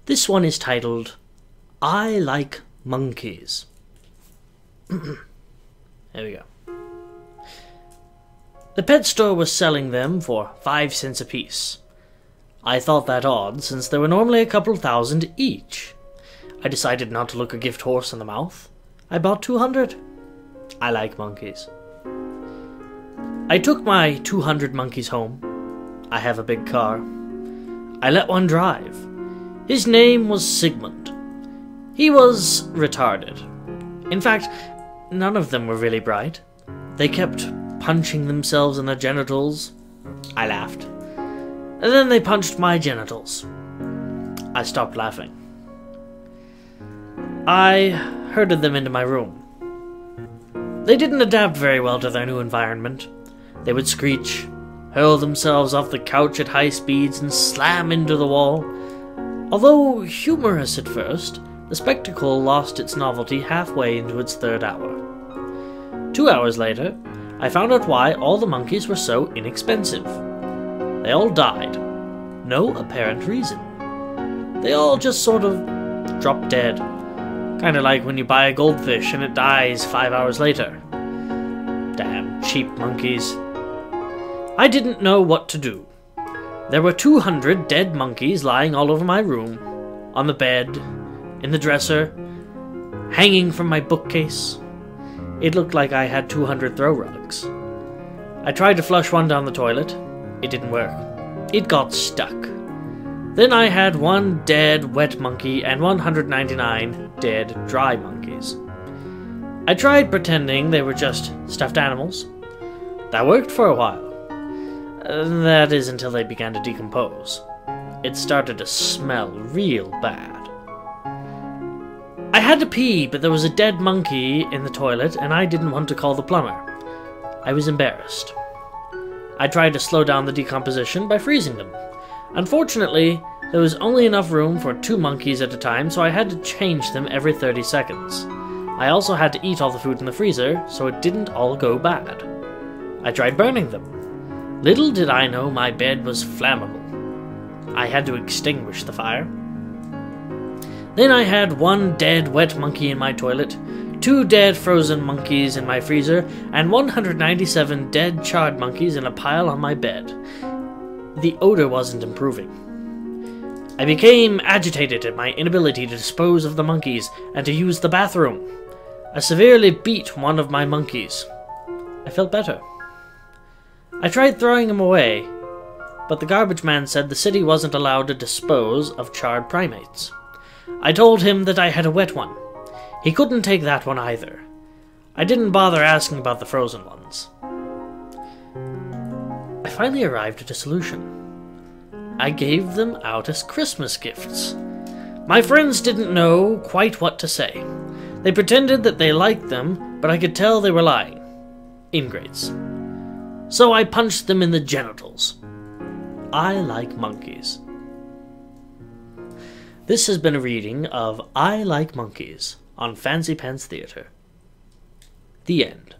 This one is titled, I Like Monkeys. There we go. The pet store was selling them for 5 cents apiece. I thought that odd, since there were normally a couple thousand each. I decided not to look a gift horse in the mouth. I bought 200. I like monkeys. I took my 200 monkeys home. I have a big car. I let one drive. His name was Sigmund. He was retarded. In fact, none of them were really bright. They kept punching themselves in their genitals. I laughed. And then they punched my genitals. I stopped laughing. I herded them into my room. They didn't adapt very well to their new environment. They would screech, hurl themselves off the couch at high speeds, and slam into the wall. Although humorous at first, the spectacle lost its novelty halfway into its 3rd hour. 2 hours later, I found out why all the monkeys were so inexpensive. They all died. No apparent reason. They all just sort of dropped dead. Kinda like when you buy a goldfish and it dies 5 hours later. Damn cheap monkeys. I didn't know what to do. There were 200 dead monkeys lying all over my room, on the bed, in the dresser, hanging from my bookcase. It looked like I had 200 throw rugs. I tried to flush one down the toilet. It didn't work. It got stuck. Then I had 1 dead wet monkey and 199 dead dry monkeys. I tried pretending they were just stuffed animals. That worked for a while. That is until they began to decompose. It started to smell real bad. I had to pee, but there was a dead monkey in the toilet, and I didn't want to call the plumber. I was embarrassed. I tried to slow down the decomposition by freezing them. Unfortunately, there was only enough room for 2 monkeys at a time, so I had to change them every 30 seconds. I also had to eat all the food in the freezer, so it didn't all go bad. I tried burning them. Little did I know my bed was flammable. I had to extinguish the fire. Then I had 1 dead wet monkey in my toilet, 2 dead frozen monkeys in my freezer, and 197 dead charred monkeys in a pile on my bed. The odor wasn't improving. I became agitated at my inability to dispose of the monkeys and to use the bathroom. I severely beat one of my monkeys. I felt better. I tried throwing him away, but the garbage man said the city wasn't allowed to dispose of charred primates. I told him that I had a wet one. He couldn't take that one either. I didn't bother asking about the frozen ones. I finally arrived at a solution. I gave them out as Christmas gifts. My friends didn't know quite what to say. They pretended that they liked them, but I could tell they were lying. Ingrates. So I punched them in the genitals. I like monkeys. This has been a reading of I Like Monkeys on Fancy Pants Theatre. The end.